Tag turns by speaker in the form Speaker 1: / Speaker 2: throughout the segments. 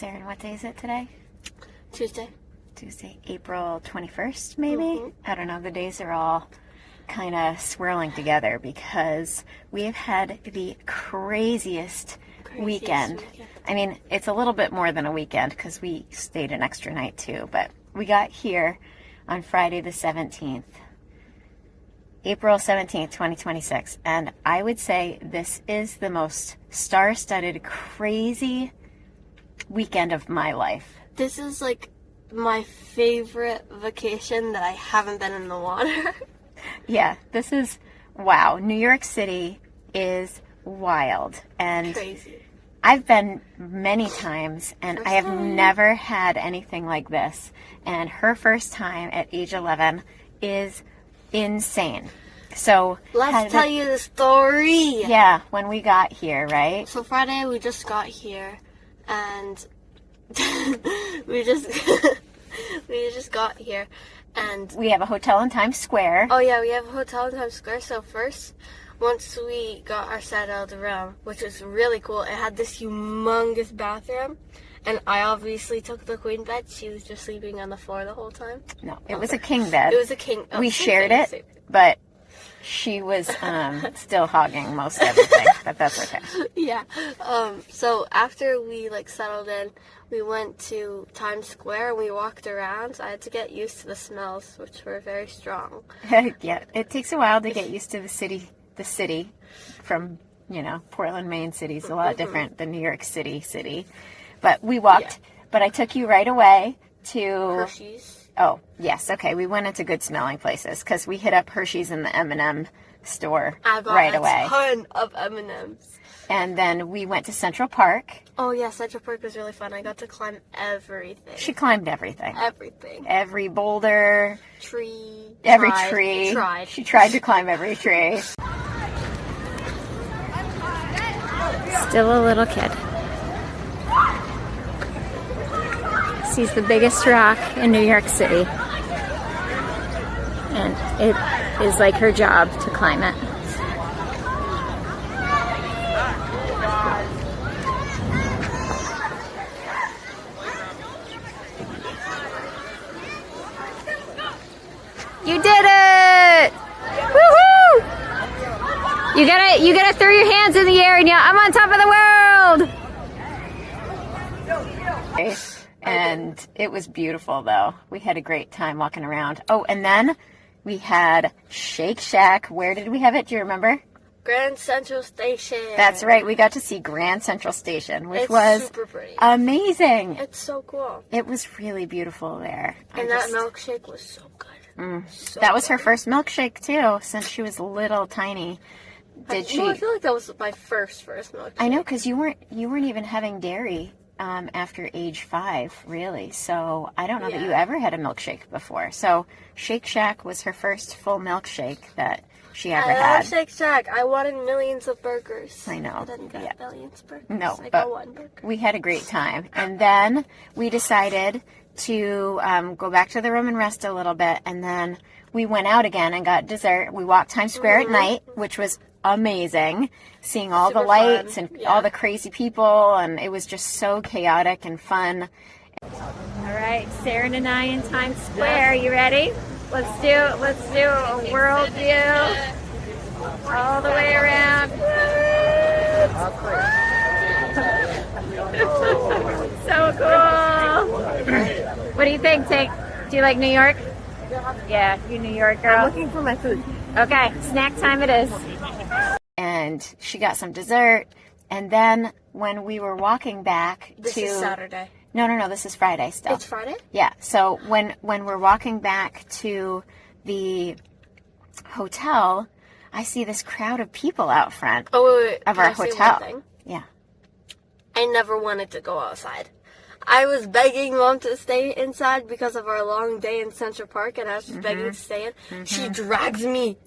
Speaker 1: Seren, what day is it today?
Speaker 2: Tuesday.
Speaker 1: Tuesday, April 21st, maybe? I don't know. The days are all kind of swirling together because we have had the craziest weekend. I mean, it's a little bit more than a weekend because we stayed an extra night too, but we got here on Friday the 17th, April 17th, 2026, and I would say this is the most star-studded, crazy weekend of my life.
Speaker 2: This is like my favorite vacation that I haven't been in the water.
Speaker 1: Yeah, this is, wow. New York City is wild. And
Speaker 2: Crazy.
Speaker 1: I've been many times, and I have never had anything like this. And her first time at age 11 is insane. So
Speaker 2: let's tell you the story.
Speaker 1: Yeah, when we got here, right?
Speaker 2: So Friday we just got here, and we just got here, and
Speaker 1: we have a hotel in Times Square.
Speaker 2: Oh yeah, we have a hotel in Times Square. So first, once we got our settled room, which was really cool, it had this humongous bathroom, and I obviously took the queen bed. She was just sleeping on the floor the whole time.
Speaker 1: No, it was a king bed.
Speaker 2: It was a king. Oh,
Speaker 1: we shared it, but she was still hogging most everything, but that's okay.
Speaker 2: Yeah. So after we settled in, we went to Times Square and we walked around. So I had to get used to the smells, which were very strong.
Speaker 1: Yeah, it takes a while to get used to the city. The city from, Portland, Maine city is a lot different than New York City. But we walked, but I took you right away to
Speaker 2: Hershey's.
Speaker 1: Oh, yes. Okay. We went into good smelling places because we hit up Hershey's in the M&M store right away.
Speaker 2: I got a ton of M&Ms.
Speaker 1: And then we went to Central Park.
Speaker 2: Oh, yeah. Central Park was really fun. I got to climb everything.
Speaker 1: She climbed everything.
Speaker 2: Everything.
Speaker 1: Every boulder.
Speaker 2: Tree.
Speaker 1: Every tree.
Speaker 2: Tried.
Speaker 1: She tried to climb every tree. Still a little kid. He's the biggest rock in New York City, and it is like her job to climb it. You did it! Woohoo! You gotta throw your hands in the air and yell, "I'm on top of the world!" And it was beautiful, though. We had a great time walking around. Oh, and then we had Shake Shack. Where did we have it? Do you remember?
Speaker 2: Grand Central Station.
Speaker 1: That's right. We got to see Grand Central Station, which was
Speaker 2: super pretty.
Speaker 1: Amazing.
Speaker 2: It's so cool.
Speaker 1: It was really beautiful there.
Speaker 2: And that milkshake was so good.
Speaker 1: That was her first milkshake, too, since she was little, tiny. Did she?
Speaker 2: No, I feel like that was my first milkshake.
Speaker 1: I know, because you weren't even having dairy after age 5, really. So I don't know that you ever had a milkshake before. So Shake Shack was her first full milkshake that she ever had.
Speaker 2: I love Shake Shack. I wanted millions of burgers.
Speaker 1: I know.
Speaker 2: I didn't get millions of burgers.
Speaker 1: No,
Speaker 2: I
Speaker 1: but
Speaker 2: got one burger.
Speaker 1: We had a great time. And then we decided to go back to the room and rest a little bit. And then we went out again and got dessert. We walked Times Square at night, which was amazing, seeing all the lights and all the crazy people, and it was just so chaotic and fun. All right, Seren and I in Times Square. You ready? Let's do a world view all the way around. So cool. What do you think, Tate? Do you like New York? Yeah, you New York girl.
Speaker 2: I'm looking for my food.
Speaker 1: Okay, snack time it is. And she got some dessert. And then when we were walking back
Speaker 2: This is Saturday.
Speaker 1: No, this is Friday still.
Speaker 2: It's Friday?
Speaker 1: Yeah, so when we're walking back to the hotel, I see this crowd of people out front of our hotel. Yeah.
Speaker 2: I never wanted to go outside. I was begging Mom to stay inside because of our long day in Central Park, and I was just begging to stay in. She drags me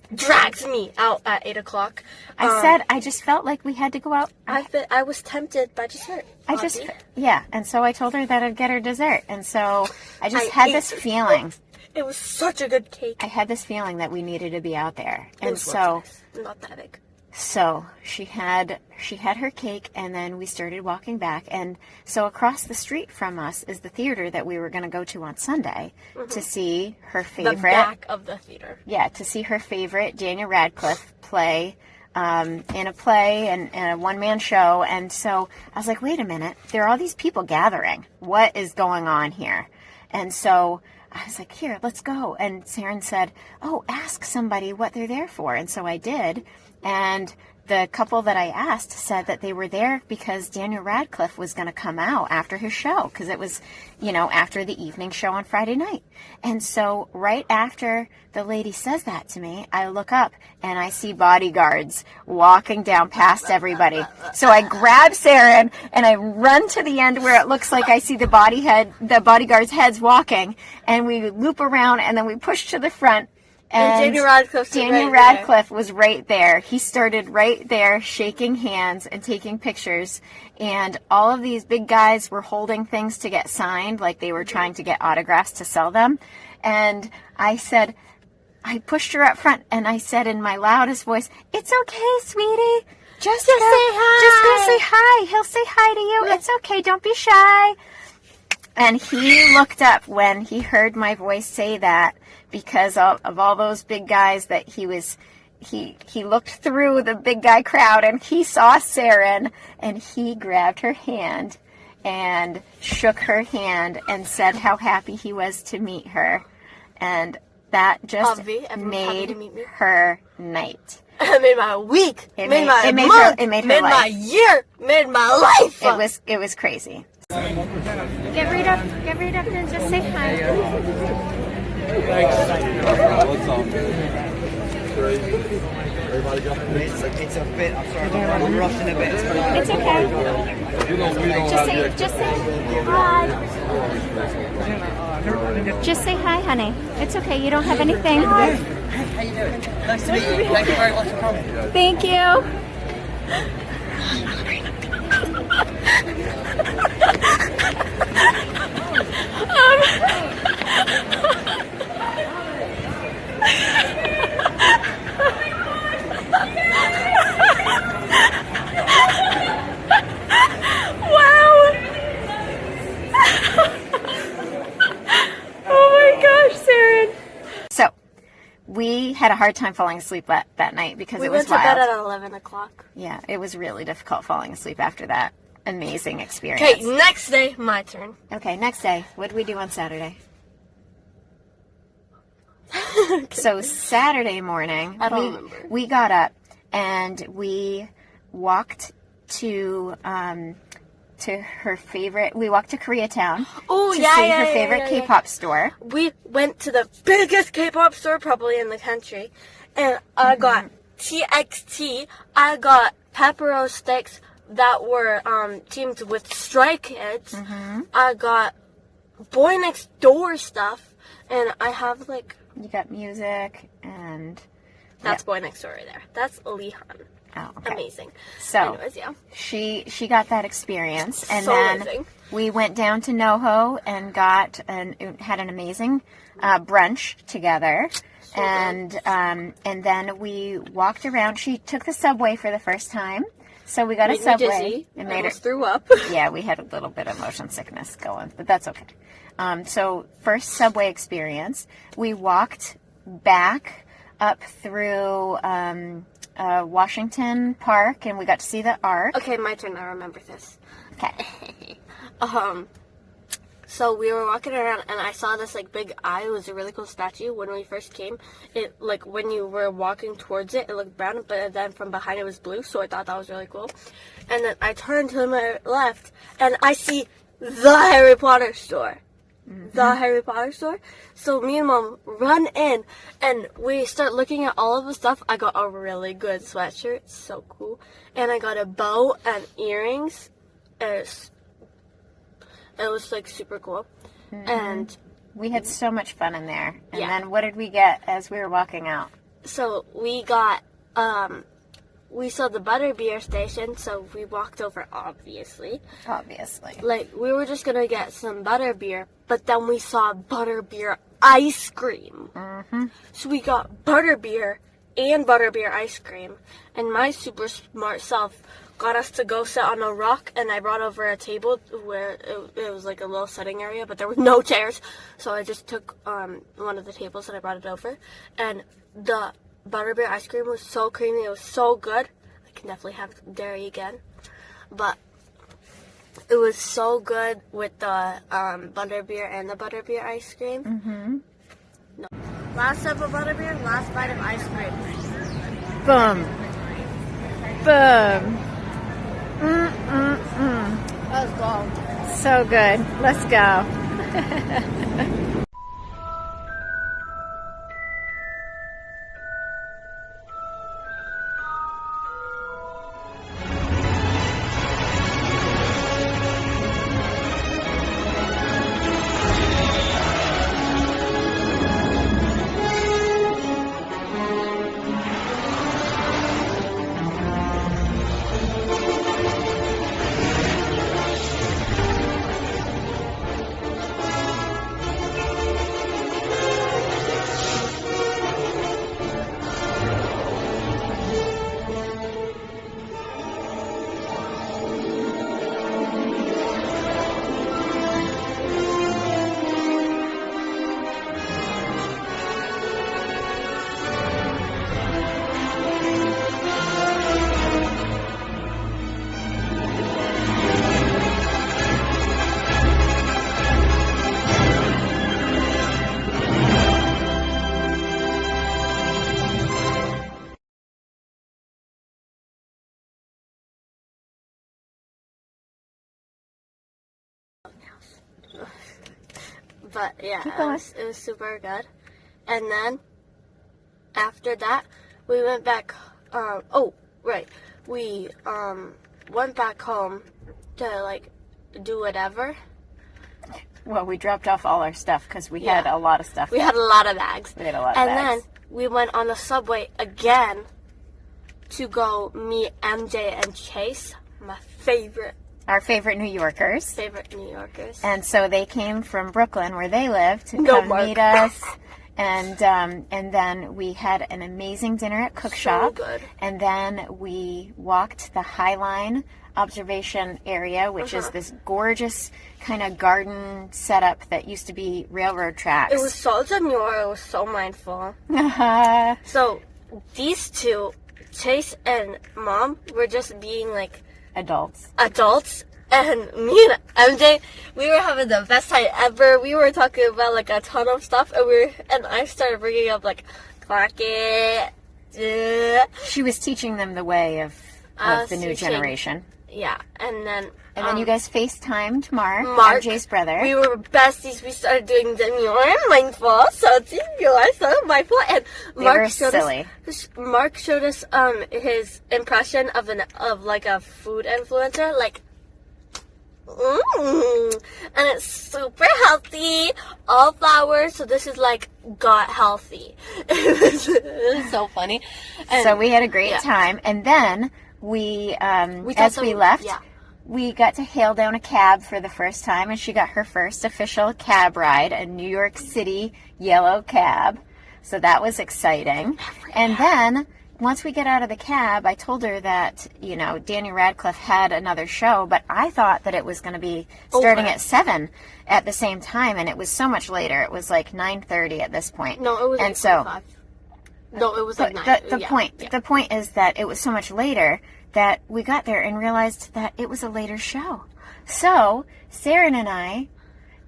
Speaker 2: out at 8 o'clock.
Speaker 1: I just felt like we had to go out.
Speaker 2: I was tempted by dessert.
Speaker 1: And so I told her that I'd get her dessert, and so I had this feeling.
Speaker 2: It was such a good cake.
Speaker 1: I had this feeling that we needed to be out there, and
Speaker 2: so not that big.
Speaker 1: So she had her cake, and then we started walking back. And so across the street from us is the theater that we were going to go to on Sunday to see her favorite.
Speaker 2: The back of the theater.
Speaker 1: Yeah, to see her favorite Daniel Radcliffe play in a play and a one-man show. And so I was like, wait a minute, there are all these people gathering. What is going on here? And so I was like, here, let's go. And Seren said, oh, ask somebody what they're there for. And so I did. And the couple that I asked said that they were there because Daniel Radcliffe was going to come out after his show, because it was, after the evening show on Friday night. And so right after the lady says that to me, I look up and I see bodyguards walking down past everybody. So I grab Seren and I run to the end where it looks like I see the bodyguards' heads walking, and we loop around and then we push to the front. And
Speaker 2: Daniel Radcliffe
Speaker 1: was right there. He started right there shaking hands and taking pictures. And all of these big guys were holding things to get signed, like they were trying to get autographs to sell them. And I pushed her up front and I said in my loudest voice, "It's okay, sweetie. Just say hi. Just go say hi. He'll say hi to you. It's okay. Don't be shy." And he looked up when he heard my voice say that, because of all those big guys that he looked through the big guy crowd and he saw Seren, and he grabbed her hand and shook her hand and said how happy he was to meet her. And that just made her night.
Speaker 2: It made my week.
Speaker 1: It made her
Speaker 2: month.
Speaker 1: It made her
Speaker 2: made
Speaker 1: life.
Speaker 2: my year. Made my life.
Speaker 1: It was crazy. Get right up and just say hi.
Speaker 3: Thanks. What's up? Everybody got
Speaker 4: it's a bit. I'm sorry, I'm rushing a bit.
Speaker 1: It's okay. Just say hi. Just say hi, honey. It's okay. You don't have anything.
Speaker 4: Hi, how you doing? Nice to meet you. Thank you very much for coming.
Speaker 1: Thank you. We had a hard time falling asleep that night because it was wild.
Speaker 2: We went to bed at 11 o'clock.
Speaker 1: Yeah, it was really difficult falling asleep after that amazing experience.
Speaker 2: Okay, next day, my turn.
Speaker 1: Okay, next day. What did we do on Saturday? So Saturday morning,
Speaker 2: I don't remember.
Speaker 1: We got up and we walked to her favorite. We walked to Koreatown to see her favorite K-pop store.
Speaker 2: We went to the biggest K-pop store probably in the country, and I got TXT. I got pepperoni sticks that were teamed with Stray Kids. I got Boy Next Door stuff, and I have like.
Speaker 1: You got music and.
Speaker 2: That's Boy Next Door right there. That's Lehan.
Speaker 1: Oh, okay.
Speaker 2: Amazing.
Speaker 1: So
Speaker 2: anyways, yeah.
Speaker 1: She got that experience, and
Speaker 2: so
Speaker 1: then
Speaker 2: amazing.
Speaker 1: We went down to NoHo and had an amazing brunch together, so and then we walked around. She took the subway for the first time, so we got a subway.
Speaker 2: Dizzy.
Speaker 1: It made her
Speaker 2: threw up.
Speaker 1: Yeah, we had a little bit of motion sickness going, but that's okay. So first subway experience, we walked back up through. Washington Park, and we got to see the Ark.
Speaker 2: Okay, my turn. I remember this.
Speaker 1: Okay.
Speaker 2: So we were walking around, and I saw this like big eye. It was a really cool statue. When we first came, it like when you were walking towards it, it looked brown, but then from behind it was blue. So I thought that was really cool. And then I turned to my left, and I see the Harry Potter store. The Harry Potter store. So me and Mom run in and we start looking at all of the stuff. I got a really good sweatshirt, so cool, and I got a bow and earrings. It was like super cool, and
Speaker 1: we had so much fun in there. And then what did we get as we were walking out?
Speaker 2: So we got we saw the butterbeer station, so we walked over, obviously. Like, we were just gonna get some butterbeer, but then we saw butterbeer ice cream. So we got butterbeer and butterbeer ice cream. And my super smart self got us to go sit on a rock, and I brought over a table where it was like a little sitting area, but there were no chairs. So I just took one of the tables and I brought it over. And the butterbeer ice cream was so creamy. It was so good. I can definitely have dairy again. But it was so good with the butterbeer and the butterbeer ice cream.
Speaker 1: Mm-hmm.
Speaker 2: No. Last sip of butterbeer, last bite of ice cream.
Speaker 1: Boom. Boom.
Speaker 2: Let's go.
Speaker 1: So good. Let's go.
Speaker 2: But yeah,
Speaker 1: Keep going.
Speaker 2: it was super good. And then after that, we went back. We went back home to like do whatever.
Speaker 1: Well, we dropped off all our stuff because we
Speaker 2: Yeah.
Speaker 1: had a lot of stuff.
Speaker 2: We had a lot of bags.
Speaker 1: We had a lot of
Speaker 2: And
Speaker 1: bags.
Speaker 2: then we went on the subway again to go meet MJ and Chase, my
Speaker 1: Our favorite New Yorkers.
Speaker 2: New Yorkers.
Speaker 1: And so they came from Brooklyn, where they live, to
Speaker 2: No,
Speaker 1: come
Speaker 2: Mark.
Speaker 1: meet us. And then we had an amazing dinner at Cook Shop.
Speaker 2: good.
Speaker 1: And then we walked the High Line observation area, which is this gorgeous kind of garden setup that used to be railroad tracks.
Speaker 2: It was so demure. It was so mindful. So these two, Chase and Mom, were just being like
Speaker 1: adults.
Speaker 2: And me and MJ, we were having the best time ever. We were talking about like a ton of stuff, and I started bringing up like clock it.
Speaker 1: She was teaching them the way of the new generation.
Speaker 2: Yeah, and then
Speaker 1: You guys FaceTimed Mark,
Speaker 2: Mark,
Speaker 1: MJ's brother.
Speaker 2: We were besties. We started doing demure and mindful. So you are so mindful. And
Speaker 1: They were silly.
Speaker 2: Mark showed us his impression of like a food influencer, like. And it's super healthy, all flowers. So this is like got healthy. It was so funny. And
Speaker 1: So we had a great time, and then we as we left, we got to hail down a cab for the first time, and she got her first official cab ride, a New York City yellow cab. So that was exciting. And then once we get out of the cab, I told her that, Daniel Radcliffe had another show, but I thought that it was going to be starting at 7 at the same time, and it was so much later. It was like 9:30 at this point.
Speaker 2: No, it was like 5. No, it was like 9.
Speaker 1: The point is that it was so much later that we got there and realized that it was a later show. So Seren and I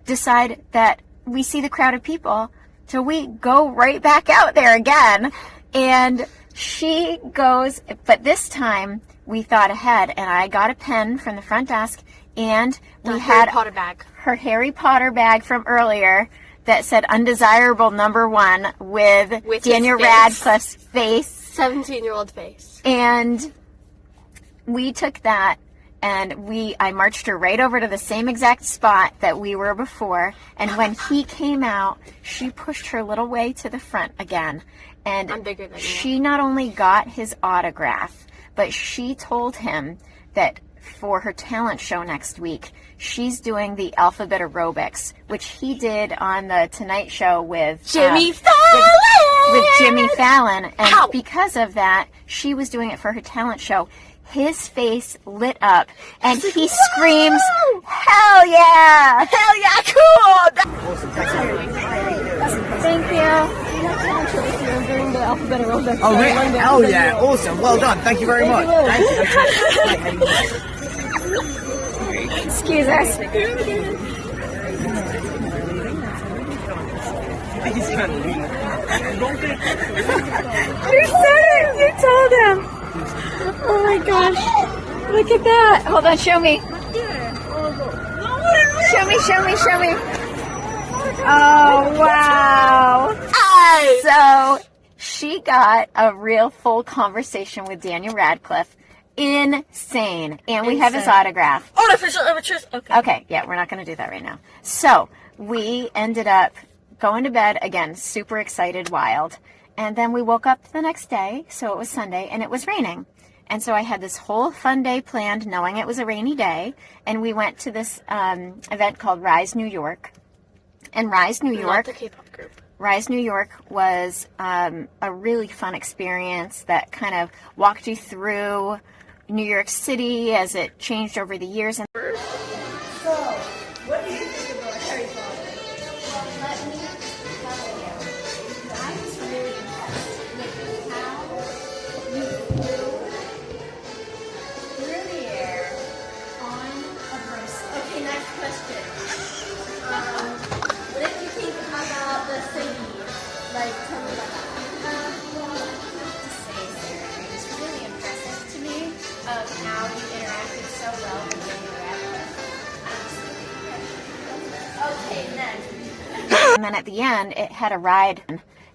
Speaker 1: decide that we see the crowd of people, so we go right back out there again, and she goes, but this time we thought ahead, and I got a pen from the front desk, and we had her Harry Potter bag from earlier that said undesirable #1 with Daniel Radcliffe's face.
Speaker 2: 17-year-old face.
Speaker 1: And we took that, and I marched her right over to the same exact spot that we were before, and when he came out, she pushed her little way to the front again. And
Speaker 2: I'm bigger than you.
Speaker 1: She not only got his autograph, but she told him that for her talent show next week, she's doing the alphabet aerobics, which he did on the Tonight Show with
Speaker 2: Jimmy Fallon.
Speaker 1: with Jimmy Fallon. And because of that, she was doing it for her talent show. His face lit up, and he screams, "Hell yeah!
Speaker 2: Hell yeah, cool!
Speaker 1: Thank you."
Speaker 4: Oh, really? Oh, yeah. Awesome. Well done. Thank you very much. Thank you.
Speaker 1: Excuse us. You said it! You told him! Oh my gosh. Look at that. Hold on, show me. Show me. Oh, wow. So, she got a real full conversation with Daniel Radcliffe. Insane. And we have his autograph.
Speaker 2: Artificial amateurs.
Speaker 1: Okay, yeah, we're not going to do that right now. So, we ended up going to bed, again, super excited, wild. And then we woke up the next day, so it was Sunday, and it was raining. And so I had this whole fun day planned, knowing it was a rainy day. And we went to this event called Rise New York. And Rise New York...
Speaker 2: Not the K-pop group.
Speaker 1: Rise New York was a really fun experience that kind of walked you through New York City as it changed over the years. And
Speaker 2: So, what do you think about Harry Potter?
Speaker 1: Well, let me tell you, I was really impressed with how you flew through the air on a broomstick.
Speaker 2: Okay, next question. What did you think about the city? Like, tell me about that.
Speaker 1: Well, I have to say, Seren, it was really impressive to me of how you interacted so well with Daniel Radcliffe.
Speaker 2: Okay, next.
Speaker 1: And then at the end, it had a ride,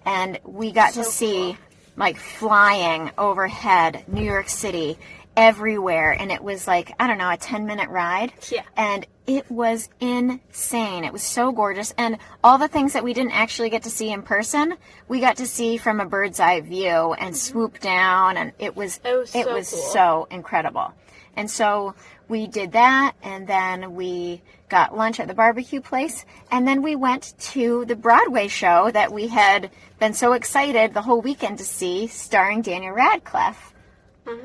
Speaker 1: and we got to see, like, flying overhead New York City everywhere, and it was like, I don't know, a 10-minute ride.
Speaker 2: Yeah.
Speaker 1: And it was insane. It was so gorgeous, and all the things that we didn't actually get to see in person, we got to see from a bird's eye view and swoop down, and it was
Speaker 2: cool.
Speaker 1: so incredible. And so we did that, and then we got lunch at the barbecue place, and then we went to the Broadway show that we had been so excited the whole weekend to see, starring Daniel Radcliffe.
Speaker 2: And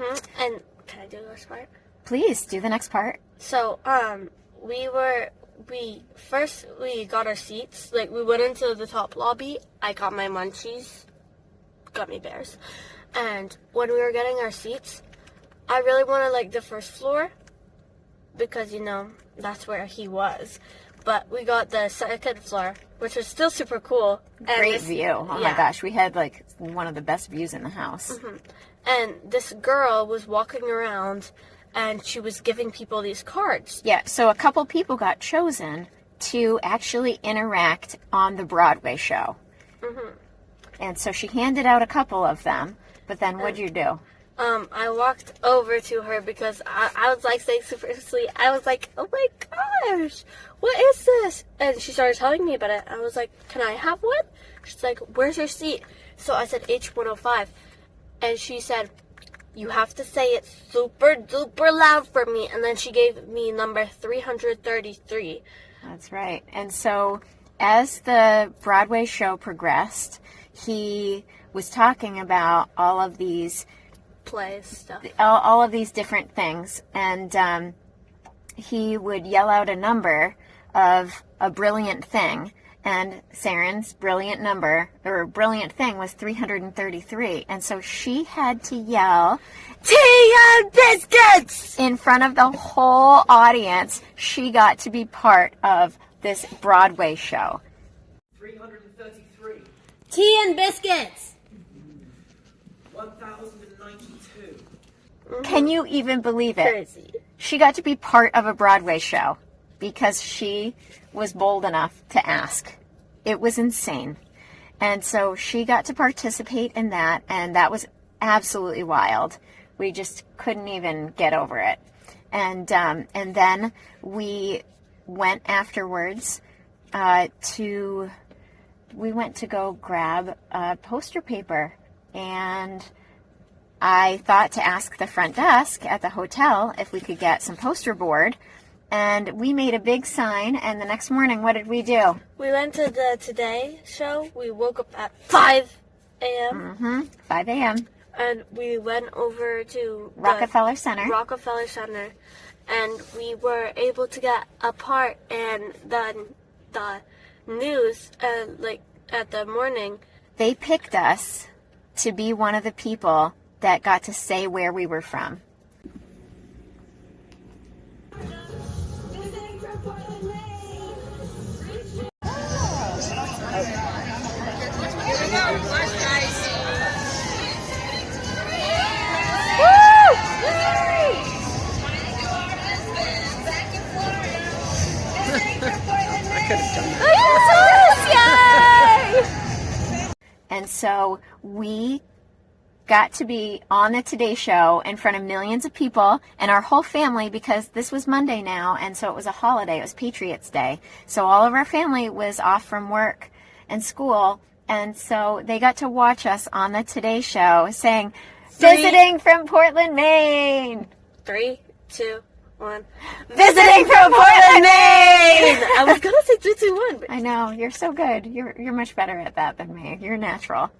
Speaker 2: can I do this part?
Speaker 1: Please do the next part.
Speaker 2: So, we got our seats. Like, we went into the top lobby. I got my munchies, gummy bears, and when we were getting our seats, I really wanted like the first floor because that's where he was. But we got the second floor, which was still super cool.
Speaker 1: Great view. Oh my gosh, we had like one of the best views in the house.
Speaker 2: And this girl was walking around, and she was giving people these cards.
Speaker 1: Yeah, so a couple people got chosen to actually interact on the Broadway show. And so she handed out a couple of them, but then what'd you do?
Speaker 2: I walked over to her because I was like saying super sweet. I was like, oh my gosh, what is this? And she started telling me about it. I was like, can I have one? She's like, where's your seat? So I said H105. And she said, you have to say it super duper loud for me. And then she gave me number 333.
Speaker 1: That's right. And so as the Broadway show progressed, he was talking about all of these
Speaker 2: plays stuff,
Speaker 1: all of these different things, and he would yell out a number of a brilliant thing, and Seren's brilliant number or brilliant thing was 333, and so she had to yell "Tea and biscuits" in front of the whole audience. She got to be part of this Broadway show.
Speaker 4: 333.
Speaker 2: tea and biscuits.
Speaker 4: 1092.
Speaker 1: Can you even believe it?
Speaker 2: Crazy.
Speaker 1: She got to be part of a Broadway show because she was bold enough to ask. It was insane. And so she got to participate in that, and that was absolutely wild. We just couldn't even get over it. And then we went afterwards we went to go grab poster paper, and I thought to ask the front desk at the hotel if we could get some poster board, and we made a big sign, and the next morning, what did we do?
Speaker 2: We went to the Today show. We woke up at 5 a.m.
Speaker 1: 5 a.m.
Speaker 2: And we went over to
Speaker 1: Rockefeller Center.
Speaker 2: Rockefeller Center, and we were able to get a part in the news, like at the morning.
Speaker 1: They picked us to be one of the people that got to say where we were from. And so we got to be on the Today Show in front of millions of people and our whole family, because this was Monday now, and so it was a holiday. It was Patriots Day. So all of our family was off from work and school, and so they got to watch us on the Today Show saying, visiting from Portland, Maine.
Speaker 2: 3, 2, 1.
Speaker 1: Visiting from Portland, Maine!
Speaker 2: I was going to say 3, 2, 1. But...
Speaker 1: I know, you're so good. You're much better at that than me. You're natural.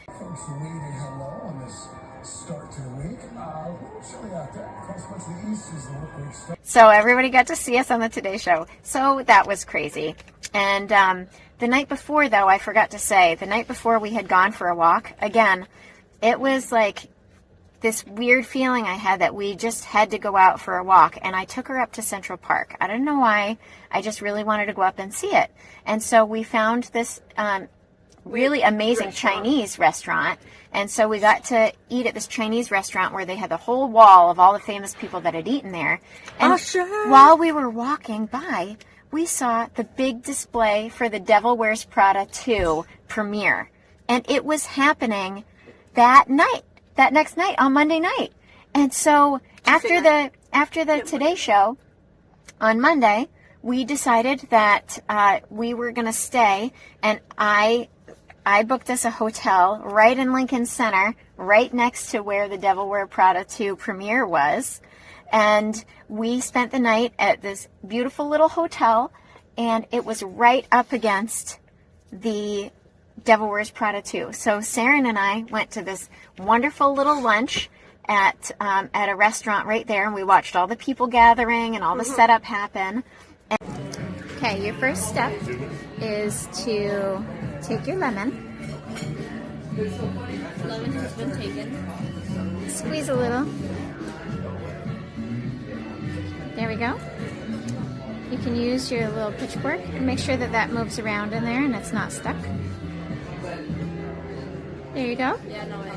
Speaker 5: Folks waving hello on this start to the week. A little chilly out there. Across much of the east is the work week start.
Speaker 1: So everybody got to see us on the Today Show. So that was crazy. And the night before, though, I forgot to say, the night before we had gone for a walk, again, it was like this weird feeling I had that we just had to go out for a walk. And I took her up to Central Park. I don't know why. I just really wanted to go up and see it. And so we found this really amazing Chinese restaurant. And so we got to eat at this Chinese restaurant where they had the whole wall of all the famous people that had eaten there. And while we were walking by, we saw the big display for the Devil Wears Prada 2 premiere. And it was happening that night, that next night, on Monday night. And so after the Today Show on Monday, we decided that we were going to stay, and I booked us a hotel right in Lincoln Center, right next to where the Devil Wears Prada 2 premiere was. And we spent the night at this beautiful little hotel, and it was right up against the Devil Wears Prada 2. So Seren and I went to this wonderful little lunch at a restaurant right there, and we watched all the people gathering and all the setup happen. Okay, your first step is to take your lemon.
Speaker 2: Lemon has been taken.
Speaker 1: Squeeze a little. There we go. You can use your little pitchfork and make sure that that moves around in there and it's not stuck. There you go.
Speaker 2: Yeah, no way.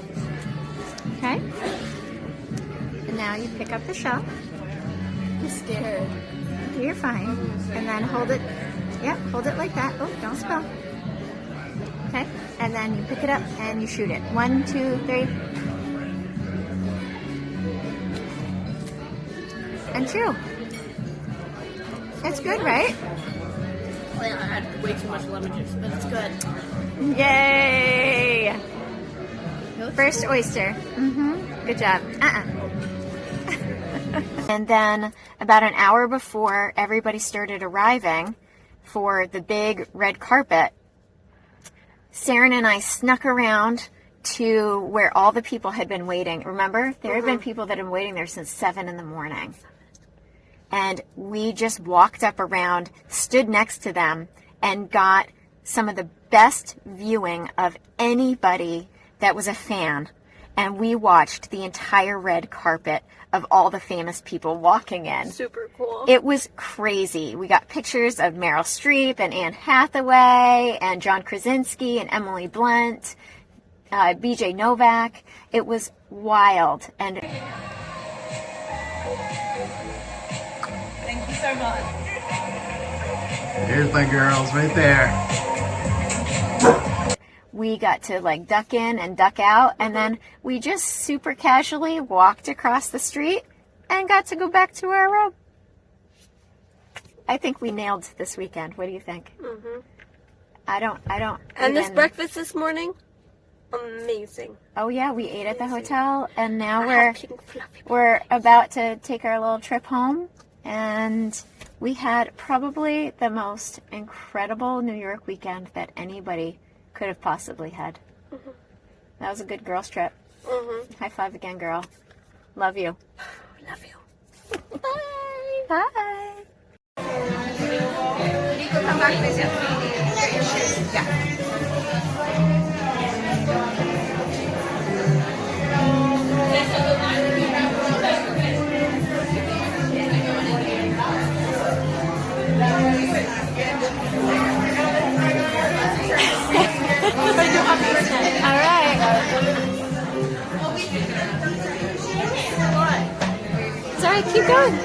Speaker 1: Okay. And now you pick up the shell.
Speaker 2: I'm scared.
Speaker 1: You're fine. And then hold it. Yep, hold it like that. Oh, don't spill. Okay. And then you pick it up and you shoot it. 1, 2, 3. And 2. It's good, right?
Speaker 2: Well, I had way too much lemon juice, but it's good.
Speaker 1: Yay! First oyster. Good job. And then about an hour before everybody started arriving for the big red carpet, Seren and I snuck around to where all the people had been waiting. Remember? There had been people that had been waiting there since 7 in the morning. And we just walked up around, stood next to them, and got some of the best viewing of anybody that was a fan. And we watched the entire red carpet of all the famous people walking in.
Speaker 2: Super cool.
Speaker 1: It was crazy. We got pictures of Meryl Streep and Anne Hathaway and John Krasinski and Emily Blunt, BJ Novak. It was wild. And
Speaker 6: thank you so much.
Speaker 4: Here's my girls right there.
Speaker 1: we got to like duck in and duck out, and then we just super casually walked across the street and got to go back to our room. I think we nailed this weekend. What do you think?
Speaker 2: Mm-hmm.
Speaker 1: I don't.
Speaker 2: And this breakfast this morning, amazing.
Speaker 1: Oh yeah, we ate at the hotel, and now we're about to take our little trip home, and we had probably the most incredible New York weekend that anybody could have possibly had.
Speaker 2: Mm-hmm.
Speaker 1: That was a good girls trip.
Speaker 2: Mm-hmm.
Speaker 1: High five again, girl. Love you.
Speaker 2: Love you.
Speaker 1: Bye. Bye.
Speaker 6: Nico, come back this afternoon. Get your shoes. Yeah.
Speaker 1: All right. It's all right. Keep going.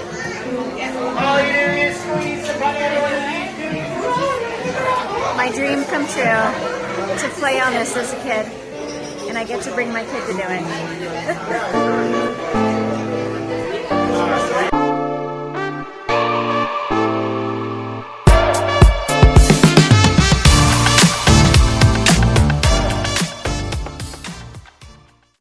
Speaker 1: My dream come true to play on this as a kid, and I get to bring my kid to do it.